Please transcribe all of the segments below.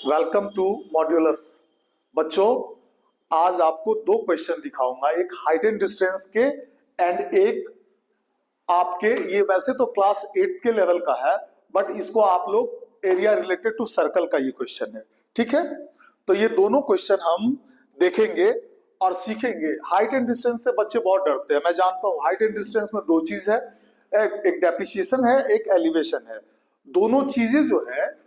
Welcome to modulus. बच्चों, आज आपको दो क्वेश्चन दिखाऊंगा, एक हाइट एंड डिस्टेंस के एंड एक आपके, ये वैसे तो क्लास 8 के लेवल का है बट इसको आप लोग एरिया रिलेटेड टू सर्कल का ये क्वेश्चन है। ठीक है, तो ये दोनों क्वेश्चन हम देखेंगे और सीखेंगे। हाइट एंड डिस्टेंस से बच्चे बहुत डरते हैं, मैं जानता हूँ। हाइट एंड डिस्टेंस में दो चीज है, एक डेप्रिसिएशन है, एक एलिवेशन है। दोनों चीजें जो है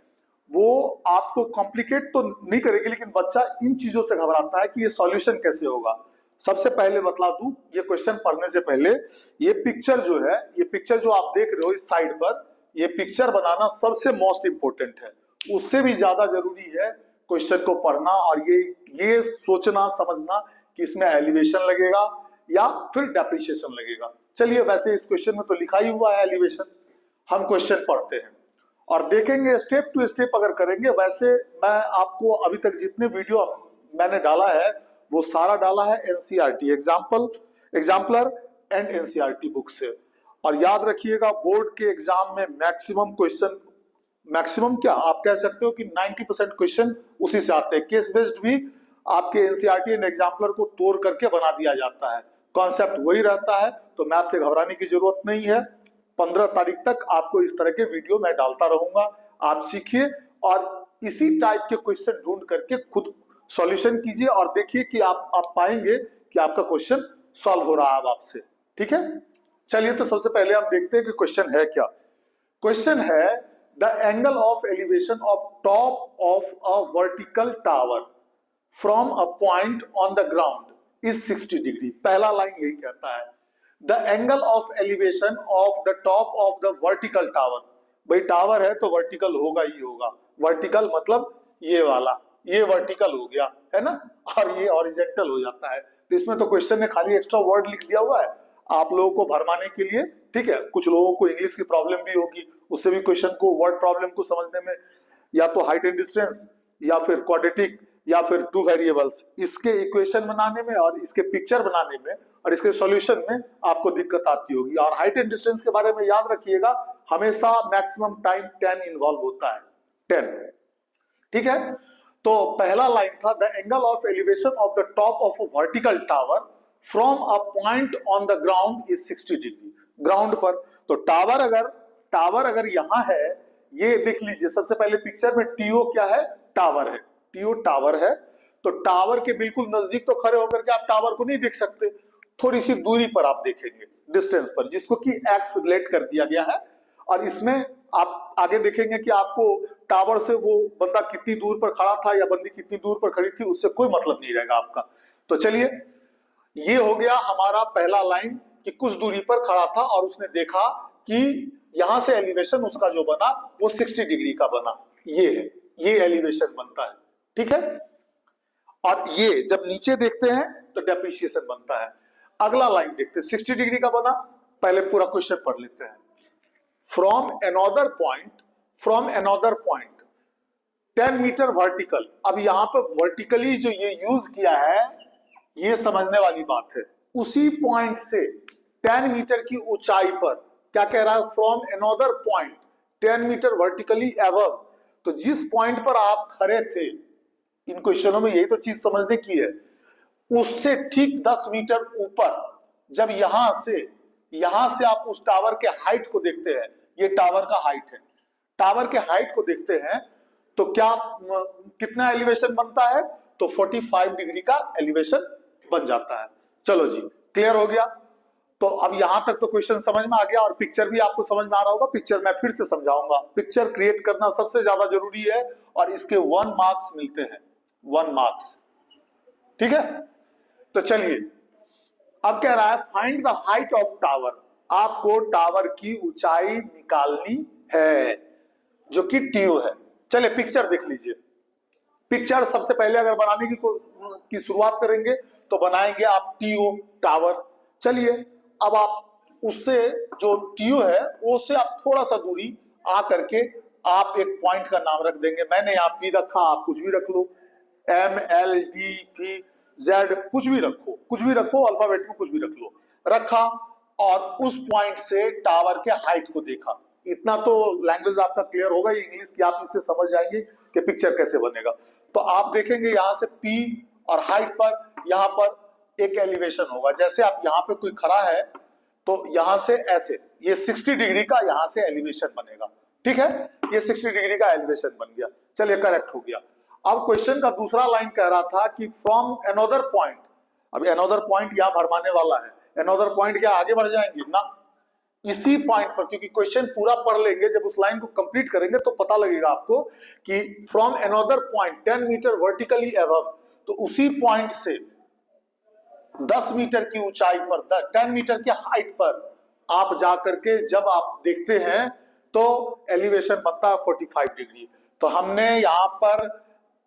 वो आपको कॉम्प्लिकेट तो नहीं करेगी, लेकिन बच्चा इन चीजों से घबराता है कि ये सॉल्यूशन कैसे होगा। सबसे पहले बतला दूं, ये क्वेश्चन पढ़ने से पहले ये पिक्चर जो है, ये पिक्चर जो आप देख रहे हो इस साइड पर, ये पिक्चर बनाना सबसे मोस्ट इंपोर्टेंट है। उससे भी ज्यादा जरूरी है क्वेश्चन को पढ़ना और ये सोचना समझना कि इसमें एलिवेशन लगेगा या फिर डेप्रिसिएशन लगेगा। चलिए, वैसे इस क्वेश्चन में तो लिखा ही हुआ है एलिवेशन। हम क्वेश्चन पढ़ते हैं और देखेंगे स्टेप टू स्टेप अगर करेंगे। वैसे मैं आपको अभी तक जितने वीडियो मैंने डाला है वो सारा डाला है NCERT exemplar and NCERT book से। और याद रखिएगा, बोर्ड के एग्जाम में मैक्सिमम क्वेश्चन, मैक्सिमम क्या आप कह सकते हो कि 90% क्वेश्चन उसी से आते हैं। केस बेस्ड भी आपके एनसीईआरटी एंड एग्जाम्पलर को तोड़ करके बना दिया जाता है, कॉन्सेप्ट वही रहता है। तो मैथ से घबराने की जरूरत नहीं है। 15 तारीख तक आपको इस तरह के वीडियो मैं डालता रहूंगा, आप सीखिए और इसी टाइप के क्वेश्चन ढूंढ करके खुद सॉल्यूशन कीजिए और देखिए कि आप पाएंगे कि आपका क्वेश्चन सॉल्व हो रहा है अब आपसे। ठीक है, चलिए तो सबसे पहले हम देखते हैं कि क्वेश्चन है क्या। क्वेश्चन है the angle of elevation of top of a vertical tower from a point on the ground is 60 degree. पहला लाइन यही कहता है, the angle of elevation of the top of the vertical tower. भाई tower है तो vertical होगा ही होगा। Vertical मतलब ये वाला, ये वर्टिकल हो गया है ना, और ये हॉरिजॉन्टल हो जाता है। तो इसमें तो क्वेश्चन ने खाली एक्स्ट्रा वर्ड लिख दिया हुआ है आप लोगों को भरमाने के लिए। ठीक है, कुछ लोगों को इंग्लिश की प्रॉब्लम भी होगी, उससे भी क्वेश्चन को, वर्ड प्रॉब्लम को समझने में, या तो हाइट एंड डिस्टेंस या फिर क्वाड्रेटिक या फिर टू वेरिएबल्स, इसके इक्वेशन बनाने में और इसके पिक्चर बनाने में और इसके सॉल्यूशन में आपको दिक्कत आती होगी। और हाइट एंड डिस्टेंस के बारे में याद रखिएगा, हमेशा मैक्सिमम टाइम 10 इन्वॉल्व होता है, 10। ठीक है, तो पहला लाइन था the angle of elevation of the top of a vertical tower from a point on the ground is 60 degree. Ground पर तो टावर अगर यहां है, ये देख लीजिए सबसे पहले पिक्चर में टीओ क्या है, टावर है। टीओ टावर है, तो टावर के बिल्कुल नजदीक तो खड़े होकर के आप टावर को नहीं देख सकते, थोड़ी सी दूरी पर आप देखेंगे, डिस्टेंस पर, जिसको कि एक्स रिलेट कर दिया गया है। और इसमें आप आगे देखेंगे कि आपको टावर से वो बंदा कितनी दूर पर खड़ा था या बंदी कितनी दूर पर खड़ी थी, उससे कोई मतलब नहीं रहेगा आपका। तो चलिए, ये हो गया हमारा पहला लाइन कि कुछ दूरी पर खड़ा था और उसने देखा कि यहां से एलिवेशन उसका जो बना वो 60 डिग्री का बना। ये है, ये एलिवेशन बनता है। ठीक है, और ये जब नीचे देखते हैं तो डेप्रिसिएशन बनता है। अगला लाइन देखते हैं, 60 डिग्री का बना। पहले पूरा क्वेश्चन पढ़ लेते हैं। From another point 10 metre vertical. अब यहां पर वर्टिकली जो ये यूज किया है, ये समझने वाली बात है। उसी पॉइंट से 10 मीटर की ऊंचाई पर क्या कह रहा है, from another point 10 metre vertically above. तो जिस पॉइंट पर आप खड़े थे, इन क्वेश्चनों में यही तो चीज समझने की है, उससे ठीक 10 मीटर ऊपर, जब यहां से आप उस टावर के हाइट को देखते हैं, ये टावर का हाइट है, टावर के हाइट को देखते हैं तो क्या कितना एलिवेशन बनता है, तो 45 डिग्री का एलिवेशन बन जाता है। चलो जी, क्लियर हो गया। तो अब यहां तक तो क्वेश्चन समझ में आ गया और पिक्चर भी आपको समझ में आ रहा होगा। पिक्चर मैं फिर से समझाऊंगा, पिक्चर क्रिएट करना सबसे ज्यादा जरूरी है और इसके 1 मार्क्स मिलते हैं, 1 मार्क्स। ठीक है, तो चलिए, अब कह रहा है find the height of tower. आपको टावर की ऊंचाई निकालनी है जो कि टीओ है। चलिए पिक्चर देख लीजिए। पिक्चर सबसे पहले अगर बनाने की शुरुआत करेंगे तो बनाएंगे आप टीओ टावर। चलिए, अब आप उससे जो टीओ है उससे आप थोड़ा सा दूरी आ करके आप एक पॉइंट का नाम रख देंगे। मैंने यहाँ पी रखा, आप कुछ भी रख लो, M L D P Z, कुछ भी रखो, अल्फाबेट में कुछ भी रख लो। रखा और उस पॉइंट से टावर के हाइट को देखा। इतना तो लैंग्वेज आपका क्लियर होगा ही इंग्लिश की, आप इससे समझ जाएंगे कि पिक्चर कैसे बनेगा। तो आप देखेंगे यहाँ से P और हाइट पर यहाँ पर एक एलिवेशन होगा। जैसे आप यहाँ पे कोई खड़ा है तो यहाँ से ऐसे ये 60 डिग्री का यहाँ से एलिवेशन बनेगा, ठीक है, ये 60 डिग्री का एलिवेशन बन गया। चलिए करेक्ट हो गया। अब क्वेश्चन का दूसरा लाइन कह रहा था कि फ्रॉम अनदर पॉइंट, अब अनदर पॉइंट यहाँ भरमाने वाला है, अनदर पॉइंट क्या आगे बढ़ जाएंगे ना, इसी पॉइंट पर, क्योंकि क्वेश्चन पूरा पढ़ लेंगे, जब उस लाइन को कंप्लीट करेंगे तो पता लगेगा आपको कि from another point 10 metre vertically above, तो उसी पॉइंट से 10 मीटर की ऊंचाई पर, 10 मीटर की हाइट पर आप जाकर के जब आप देखते हैं तो एलिवेशन बनता है 45 डिग्री। तो हमने यहाँ पर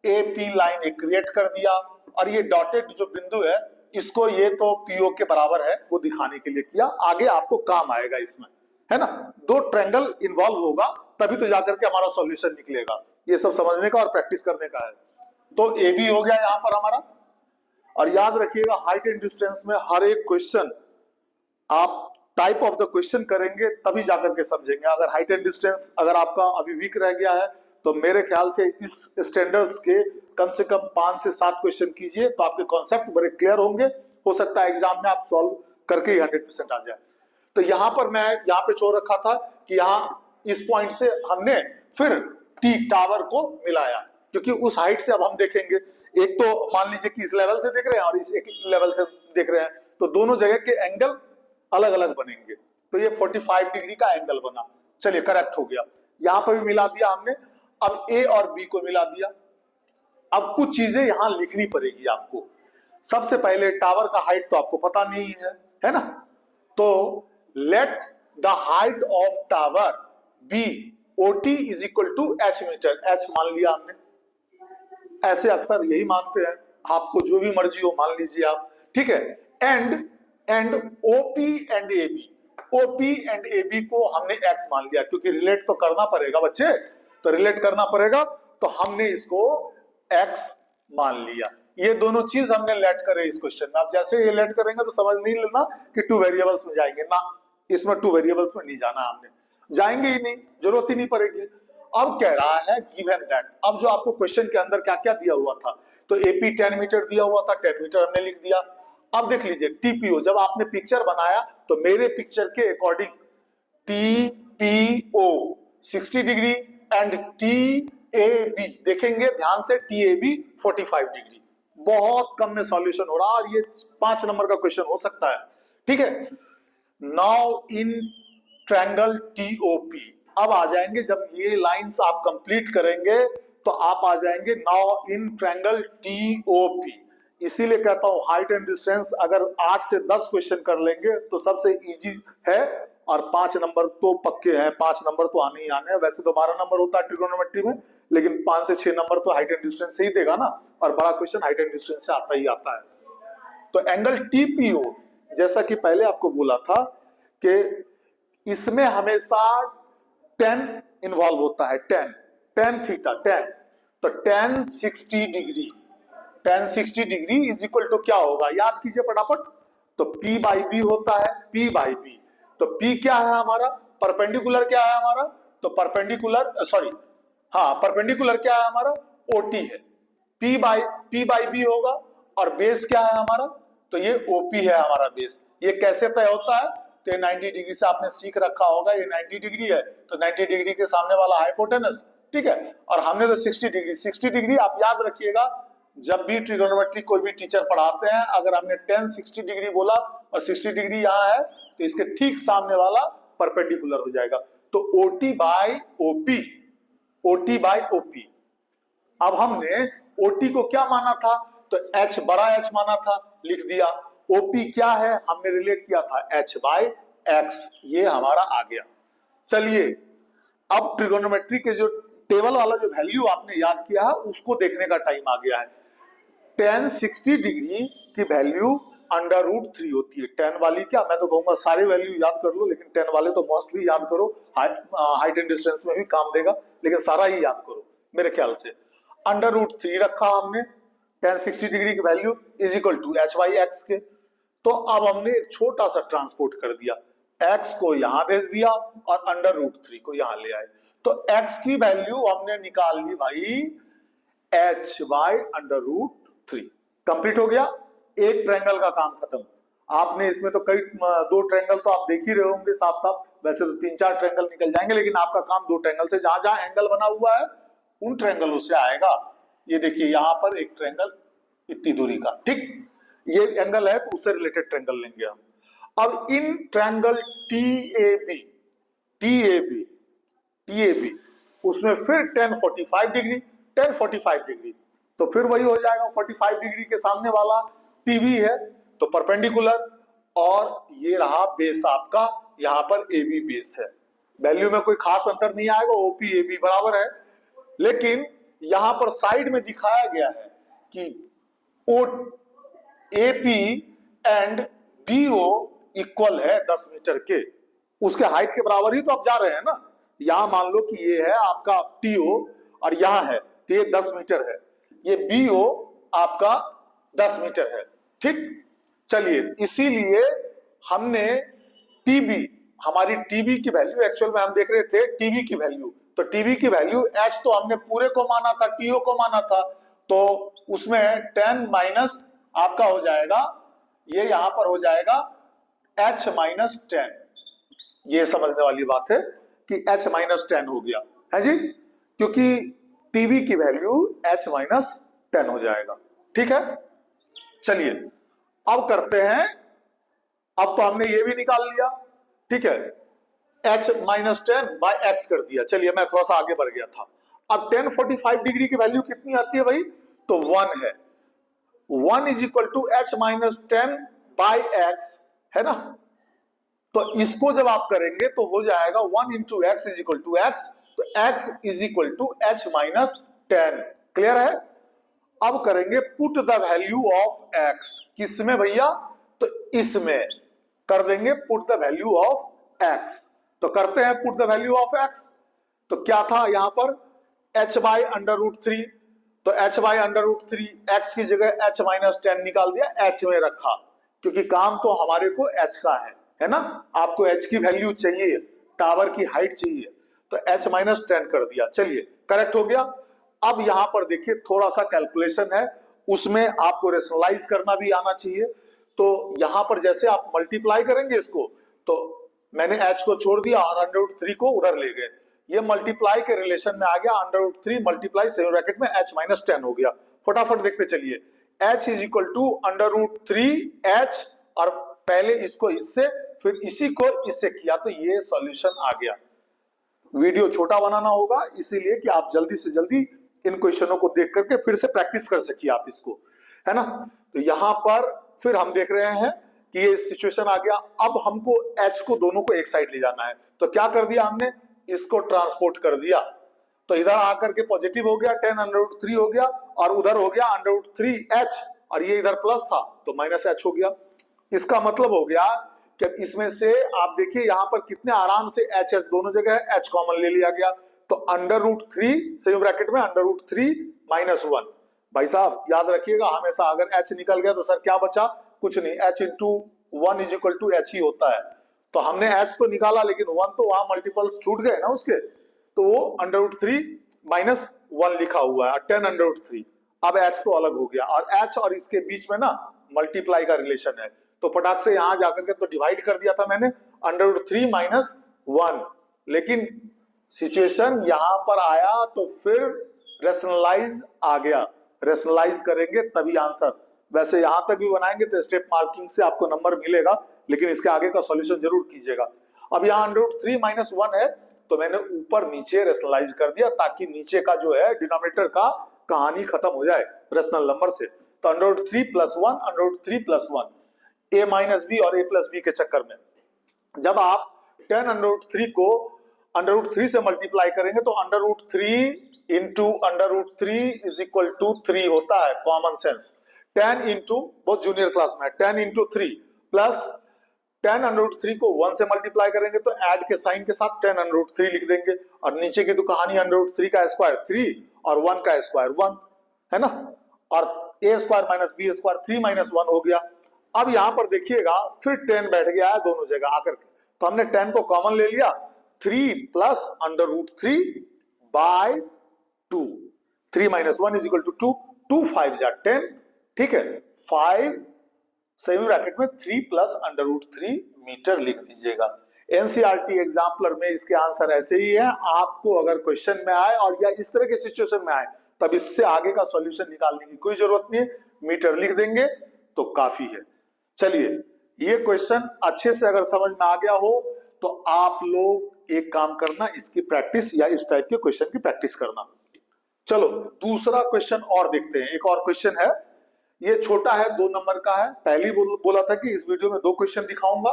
AP लाइन एक क्रिएट कर दिया और ये डॉटेड जो बिंदु है इसको ये तो PO के बराबर है वो दिखाने के लिए किया, आगे आपको काम आएगा इसमें, है ना। दो ट्रायंगल इन्वॉल्व होगा तभी तो जाकर के हमारा सॉल्यूशन निकलेगा, ये सब समझने का और प्रैक्टिस करने का है। तो AB हो गया यहाँ पर हमारा। और याद रखिएगा हाइट एंड डिस्टेंस में हर एक क्वेश्चन आप टाइप ऑफ द क्वेश्चन करेंगे तभी जाकर के समझेंगे। अगर हाइट एंड डिस्टेंस अगर आपका अभी वीक रह गया है तो मेरे ख्याल से इस स्टैंडर्ड्स के कम से कम 5 से 7 क्वेश्चन कीजिए तो आपके कॉन्सेप्ट बड़े क्लियर होंगे, हो सकता है एग्जाम में आप सॉल्व करके ही 100% आ जाए। तो यहाँ पर मैं यहाँ पे छोड़ रखा था कि यहाँ इस पॉइंट से हमने फिर T टावर को मिलाया, क्योंकि उस हाइट से अब हम देखेंगे, एक तो मान लीजिए कि इस लेवल से देख रहे हैं और इस एक लेवल से देख रहे हैं, तो दोनों जगह के एंगल अलग अलग बनेंगे। तो ये 45 डिग्री का एंगल बना। चलिए करेक्ट हो गया, यहाँ पर भी मिला दिया हमने। अब A और B को मिला दिया। अब कुछ चीजें यहां लिखनी पड़ेगी आपको। सबसे पहले टावर का हाइट तो आपको पता नहीं है ना, तो let the height of tower be OT is equal to H metre. H मान लिया हमने, ऐसे अक्सर यही मानते हैं, आपको जो भी मर्जी हो मान लीजिए आप, ठीक है। And OP and AB, OP and AB को हमने X मान लिया, क्योंकि रिलेट तो करना पड़ेगा बच्चे, तो रिलेट करना पड़ेगा, तो हमने इसको X मान लिया। ये दोनों चीज हमने लेट करे इस क्वेश्चन में। आप जैसे ये लेट करेंगे तो समझ नहीं लेना कि 2 वेरिएबल्स में जाएंगे ना, इसमें 2 वेरिएबल्स में नहीं जाना, हमने जाएंगे ही नहीं, जरूरत ही नहीं पड़ेगी। अब कह रहा है गिवन दैट, अब जो आपको क्वेश्चन के अंदर क्या क्या दिया हुआ था, तो AP 10 मीटर दिया हुआ था, 10 मीटर हमने लिख दिया। अब देख लीजिए TPO, जब आपने पिक्चर बनाया तो मेरे पिक्चर के according TPO 60 degree and TAB देखेंगे ध्यान से, TAB 45 डिग्री। बहुत कम में सॉल्यूशन हो रहा और ये 5 नंबर का क्वेश्चन हो सकता है, ठीक है। नाउ इन ट्रायंगल TOP, अब आ जाएंगे जब ये लाइंस आप कंप्लीट करेंगे तो आप आ जाएंगे नाउ इन ट्रायंगल TOP। इसीलिए कहता हूं हाइट एंड डिस्टेंस अगर 8 से 10 क्वेश्चन कर लेंगे तो सबसे इजी है, और 5 नंबर तो पक्के हैं, 5 नंबर तो आने ही आने हैं। वैसे तो 12 नंबर होता है ट्रिगोनोमेट्री में, लेकिन 5 से 6 नंबर तो हाइट एंड डिस्टेंस से ही देगा ना, और बड़ा क्वेश्चन हाइट एंड डिस्टेंस से आता ही आता है। तो एंगल TPO, जैसा कि पहले आपको बोला था कि इसमें हमेशा 10 इन्वॉल्व होता है, 10 थीटा 10, तो 10 60 degree, 10 60 degree is equal to क्या होगा, याद कीजिए फटाफट, तो P बाई B होता है, P बाई B। तो P क्या है हमारा, परपेंडिकुलर क्या है हमारा, तो परपेंडिकुलर सॉरी हाँ परपेंडिकुलर क्या है हमारा, OT है। P बाई B होगा, और बेस क्या है हमारा, तो ये OP है हमारा बेस। ये कैसे तय होता है, तो ये 90 डिग्री से आपने सीख रखा होगा, ये 90 डिग्री है तो 90 डिग्री के सामने वाला हाइपोटेनस, ठीक है। और हमने तो 60 डिग्री आप याद रखिएगा, जब भी ट्रिगोनोमेट्री कोई भी टीचर पढ़ाते हैं, अगर हमने 10 60 डिग्री बोला और 60 डिग्री यहाँ है तो इसके ठीक सामने वाला परपेंडिकुलर हो जाएगा। तो OT by OP, OT by OP। अब हमने OT को क्या माना था, तो H बड़ा H माना था, लिख दिया। OP क्या है, हमने रिलेट किया था H बाई X, ये हमारा आ गया। चलिए अब ट्रिगोनोमेट्री के जो टेबल वाला जो वैल्यू आपने याद किया है उसको देखने का टाइम आ गया है। 10 60 डिग्री की वैल्यू √3 होती है। 10 वाली क्या, मैं तो कहूंगा सारे वैल्यू याद कर लो, लेकिन 10 वाले तो मोस्ट भी याद करो, हाइट एंड डिस्टेंस में भी काम देगा, लेकिन सारा ही याद करो मेरे ख्याल से। √3 रखा हमने, 10 60 डिग्री की value is equal to H by X के। तो अब हमने एक छोटा सा ट्रांसपोर्ट कर दिया, x को यहां भेज दिया और √3 को यहां ले आए, तो x की वैल्यू हमने निकाल ली भाई h/√3। कंप्लीट हो गया, एक ट्रायंगल का काम खत्म। आपने इसमें तो कई दो ट्रायंगल तो आप देख ही रहे होंगे साफ साफ, वैसे तो 3-4 ट्रायंगल निकल जाएंगे, लेकिन आपका काम दो ट्रायंगल से, जहां जहां एंगल बना हुआ है उन ट्रायंगलों से आएगा। ये देखिए यहां पर एक ट्रायंगल इतनी दूरी का, ठीक, ये एंगल है तो उससे रिलेटेड ट्रायंगल लेंगे हम। अब इन ट्रायंगल टीएबी उसमें फिर tan 45 डिग्री, tan 45 डिग्री, तो फिर वही हो जाएगा 45 डिग्री के सामने वाला टीबी है तो परपेंडिकुलर, और ये रहा बेस आपका, यहां पर AB बेस है। वैल्यू में कोई खास अंतर नहीं आएगा, OP AB बराबर है, लेकिन यहां पर साइड में दिखाया गया है कि AP एंड BO इक्वल है 10 मीटर के, उसके हाइट के बराबर ही तो आप जा रहे हैं ना। यहां मान लो कि ये है आपका TO और यहां है तो ये 10 मीटर है, ये BO आपका 10 मीटर है, ठीक। चलिए, इसीलिए हमने TB, हमारी TB की वैल्यू, एक्चुअल में हम देख रहे थे TB की वैल्यू, तो TB की वैल्यू H तो हमने पूरे को माना था, TO को माना था, तो उसमें 10 माइनस आपका हो जाएगा, ये यहां पर हो जाएगा H-10। ये समझने वाली बात है कि H-10 हो गया है जी, क्योंकि TB की वैल्यू H-10 हो जाएगा, ठीक है। चलिए अब करते हैं, अब तो हमने ये भी निकाल लिया, ठीक है, H-10/x कर दिया। चलिए मैं थोड़ा सा आगे बढ़ गया था। अब tan 45 डिग्री की वैल्यू कितनी आती है भाई, तो 1 है, 1 = H-10/x है ना, तो इसको जब आप करेंगे तो हो जाएगा 1 × x = x, तो x = H-10। क्लियर है। अब करेंगे put the value of x, किसमें भैया, तो इसमें कर देंगे put the value of x, तो करते हैं put the value of x। तो क्या था यहां पर h/√3, तो h/√3 x की जगह H-10 निकाल दिया, h में रखा, क्योंकि काम तो हमारे को h का है ना, आपको h की वैल्यू चाहिए, टावर की हाइट चाहिए, तो H-10 कर दिया। चलिए करेक्ट हो गया। अब यहां पर देखिए थोड़ा सा कैलकुलेशन है, उसमें आपको रेशनलाइज करना भी आना चाहिए। तो यहां पर जैसे आप मल्टीप्लाई करेंगे इसको, तो मैंने h को छोड़ दिया और √3 को उधर ले गए, ये मल्टीप्लाई के रिलेशन में आ गया, √3 मल्टीप्लाई सेमी ब्रैकेट में H-10 हो गया। फटाफट देखते चलिए, H = √3H, और पहले इसको इससे फिर इसी को इससे किया, तो ये सॉल्यूशन आ गया। वीडियो छोटा बनाना होगा इसीलिए कि आप जल्दी से जल्दी इन क्वेश्चनों को देख करके फिर से प्रैक्टिस कर सकिए आप इसको, है ना। तो यहां पर फिर हम देख रहे हैं कि ये सिचुएशन आ गया। अब हमको H को दोनों को एक साइड ले जाना है, तो क्या कर दिया हमने, इसको ट्रांसपोर्ट कर दिया, तो इधर आकर के पॉजिटिव हो गया, 10√3 हो गया, और उधर हो गया √3H, और ये इधर प्लस था तो -H हो गया। इसका मतलब हो गया कि इसमें से आप देखिए यहां पर कितने आराम से H दोनों जगह है, H कॉमन ले लिया गया, तो √3 सेमी ब्रैकेट में √3 - 1। भाई साहब याद रखिएगा हमेशा, अगर H निकल गया तो सर क्या बचा, कुछ नहीं, H × 1 = H ही होता है। तो हमने H तो निकाला, लेकिन 1 तो वहां मल्टीपल्स छूट गए ना उसके, तो वो √3 - 1 लिखा हुआ है, 10√3। अब H तो अलग हो गया, और H और इसके बीच में ना मल्टीप्लाई का रिलेशन है, तो फटाक से यहां जाकर के तो डिवाइड कर दिया था मैंने, √3 - 1, लेकिन सिचुएशन यहां पर आया तो फिर रेशनलाइज आ गया, रेशनलाइज करेंगे तभी आंसर। वैसे यहां तक भी बनाएंगे तो स्टेप मार्किंग से आपको नंबर मिलेगा, लेकिन इसके आगे का सॉल्यूशन जरूर कीजिएगा। अब यहाँ √3 - 1 है, तो मैंने ऊपर नीचे रेशनलाइज कर दिया, ताकि नीचे का जो है डिनोमिनेटर का कहानी खत्म हो जाए रेशनल नंबर से। तो √3 + 1, √3 + 1, a - b और a + b के चक्कर में जब आप 10√3 को √3 से मल्टीप्लाई करेंगे तो √3 × √3 = 3 होता है, कॉमन सेंस। 10 × बहुत जूनियर क्लास में 10 × 3 प्लस 10√3 को 1 से मल्टीप्लाई करेंगे तो ऐड के साइन के साथ 10√3 लिख देंगे, और नीचे की तो कहानी √3 का स्क्वायर 3 और 1 का स्क्वायर 1 है ना, और a² - b² 3 - 1 हो गया। अब यहां पर देखिएगा फिर 10 बैठ गया है दोनों जगह आकर के, तो हमने 10 को कॉमन ले लिया, 3 plus under root 3 by 2, 3 minus 1 is equal to 2, 2 5 जा 10, ठीक है, 5 सेमी ब्रैकेट में 3 प्लस अंडर रूट 3 मीटर लिख दीजिएगा। एनसीईआरटी एग्जाम्पलर में इसके आंसर ऐसे ही है। आपको अगर क्वेश्चन में आए और या इस तरह के सिचुएशन में आए तब इससे आगे का सॉल्यूशन निकालने की कोई जरूरत नहीं है, मीटर लिख देंगे तो काफी है। चलिए, ये क्वेश्चन अच्छे से अगर समझ में आ गया हो तो आप लोग एक काम करना, इसकी प्रैक्टिस या इस टाइप के क्वेश्चन की प्रैक्टिस करना। चलो दूसरा क्वेश्चन और देखते हैं। एक और क्वेश्चन है, ये छोटा है, 2 नंबर का है। पहले बोला था कि इस वीडियो में 2 क्वेश्चन दिखाऊंगा।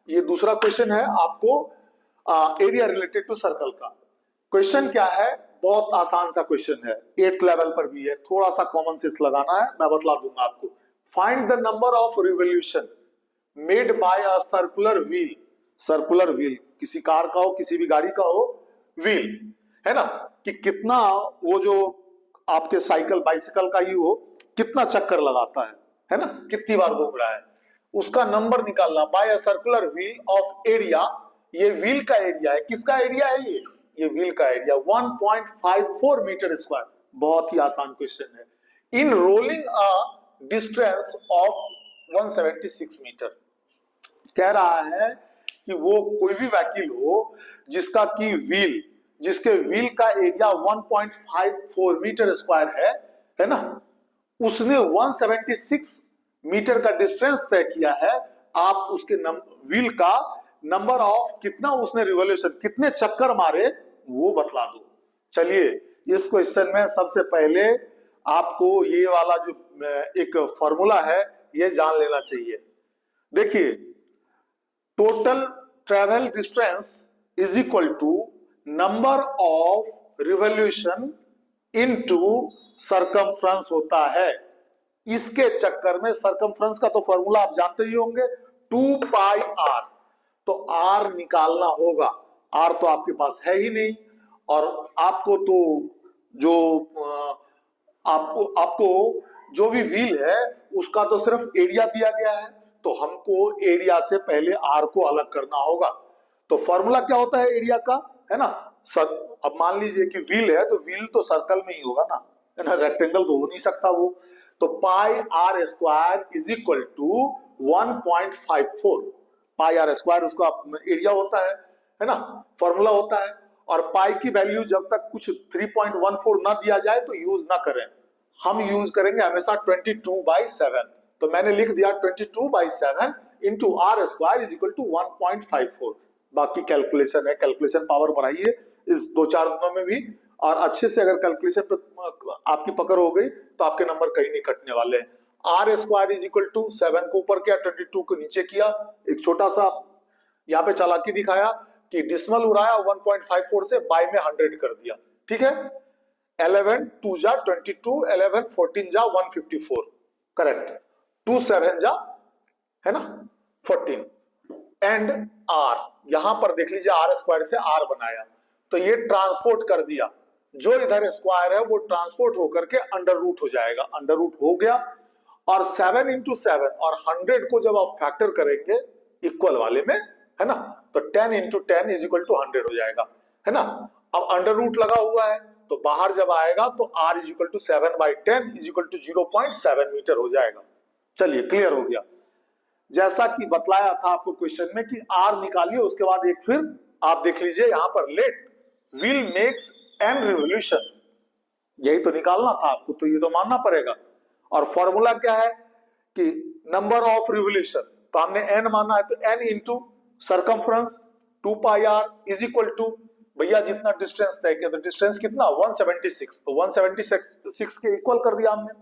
ये दूसरा क्वेश्चन है आपको एरिया रिलेटेड टू सर्कल का। क्वेश्चन क्या है, बहुत आसान सा क्वेश्चन है, 8th लेवल पर भी है, थोड़ा सा कॉमन सेंस लगाना है, मैं बतला दूंगा आपको। Find the number of revolution made by a circular wheel. Circular wheel किसी कार का हो, किसी भी गाड़ी का हो, व्हील है ना, कि कितना वो जो आपके साइकिल बाइसिकल का ही हो कितना चक्कर लगाता है ना, कितनी बार घूम रहा है, उसका नंबर निकालना। By a circular wheel of area, ये व्हील का एरिया है, किसका एरिया है ये व्हील का एरिया 1.54 मीटर स्क्वायर। बहुत ही आसान क्वेश्चन है। In rolling a distance of 176 metre, कह रहा है कि वो कोई भी व्हीकल हो जिसका की व्हील, जिसके व्हील का एरिया 1.54 मीटर स्क्वायर है ना, उसने 176 मीटर का डिस्टेंस तय किया है। आप उसके व्हील का नंबर ऑफ कितना उसने रिवोल्यूशन, कितने चक्कर मारे, वो बतला दो। चलिए, इस क्वेश्चन में सबसे पहले आपको ये वाला जो एक फॉर्मूला है ये जान लेना चाहिए। देखिए, total travel distance is equal to number of revolution into circumference होता है। इसके चक्कर में सरकमफ्रेंस का तो फॉर्मूला आप जानते ही होंगे, 2 पाई आर। तो आर निकालना होगा, आर तो आपके पास है ही नहीं, और आपको तो जो आपको जो भी व्हील है उसका तो सिर्फ एरिया दिया गया है, तो हमको एरिया से पहले आर को अलग करना होगा। तो फॉर्मूला क्या होता है एरिया का, है ना, अब मान लीजिए कि व्हील है तो व्हील तो सर्कल में ही होगा ना, है ना, रेक्टेंगल तो हो नहीं सकता वो। तो pi R square is equal to 1.54, pi R square उसका एरिया होता है ना, फॉर्मूला होता है। और पाई की वैल्यू जब तक कुछ 3.14 ना दिया जाए तो यूज ना करें, हम यूज करेंगे हमेशा 22/7। तो मैंने लिख दिया 22/7 into r square is equal to 1.54। बाकी कैलकुलेशन है, कैलकुलेशन पावर बढ़ाइए इस 2-4 दिनों में भी, और अच्छे से अगर कैलकुलेशन पे आपकी पकड़ हो गई तो आपके नंबर कहीं नहीं कटने वाले हैं। R square is equal to 7 को ऊपर किया, 22 को नीचे किया। एक छोटा सा यहाँ पे चालाकी दिखाया कि डिसिमल उड़ाया, 1.54 से बाय में 100 कर दिया, ठीक है। 11 2 जा 22, 11 14 जा 154, करेक्ट। 2 7 जा, है ना, 14 एंड आर, यहां पर देख लीजिए आर स्क्वायर से आर बनाया, तो ये ट्रांसपोर्ट कर दिया, जो इधर स्क्वायर है वो ट्रांसपोर्ट होकर के अंडर रूट हो जाएगा, अंडर रूट हो गया। और 7 इंटू 7 और 100 को जब आप फैक्टर करेंगे इक्वल वाले में, है ना, तो 10 इंटू 10 इज इक्वल टू 100 हो जाएगा, है ना। अब अंडर रूट लगा हुआ है तो बाहर जब आएगा तो r is equal to 7/10 is equal to 0.7 metre हो जाएगा। चलिए, क्लियर हो गया। जैसा कि बतलाया था आपको क्वेश्चन में कि r निकालिए, उसके बाद एक फिर आप देख लीजिए यहां पर let wheel makes n revolution, यही तो निकालना था आपको, तो ये तो मानना पड़ेगा। और फॉर्मूला क्या है कि नंबर ऑफ रिवोल्यूशन, तो हमने n माना है तो n into circumference 2 pi r is equal to, भैया जितना डिस्टेंस तय किया, तो डिस्टेंस कितना 176, तो 176 के इक्वल कर दिया हमने।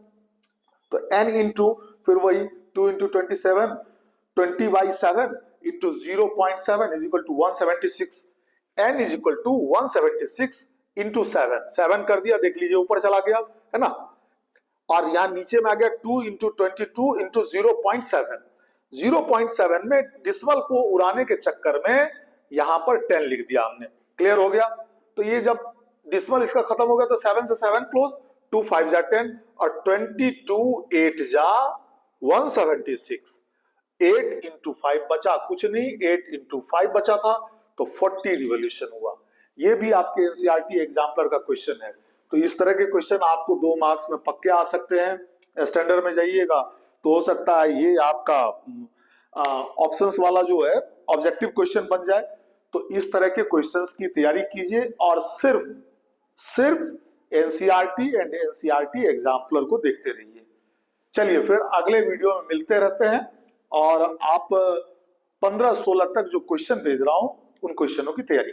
तो n इंटू फिर वही 2 into 27, 20/7 into 0.7 is equal to 176, n is equal to 176 into 7 कर दिया, देख लीजिए ऊपर चला गया, है ना। और यहां नीचे में आ गया 2 इंटू 22 इंटू 0.7, 0.7 में डिसिमल को उड़ाने के चक्कर में यहां पर 10 लिख दिया हमने, क्लियर हो गया। तो ये जब डिसिमल इसका खत्म हो गया तो 7 से 7 क्लोज, 2 5 जा 10 और 22 8 जा 176, 8 इंटू 5 बचा कुछ नहीं, 8 इंटू 5 बचा था, तो 40 रिवॉल्यूशन हुआ। ये भी आपके एनसीईआरटी एग्जाम्पलर का क्वेश्चन है। तो इस तरह के क्वेश्चन आपको 2 मार्क्स में पक्के आ सकते हैं। स्टैंडर्ड में जाइएगा तो हो सकता है ये आपका ऑप्शंस वाला जो है ऑब्जेक्टिव क्वेश्चन बन जाए। तो इस तरह के क्वेश्चंस की तैयारी कीजिए और सिर्फ एनसीईआरटी एंड एनसीईआरटी एग्जाम्पलर को देखते रहिए। चलिए फिर अगले वीडियो में मिलते रहते हैं, और आप 15-16 तक जो क्वेश्चन भेज रहा हूं उन क्वेश्चनों की तैयारी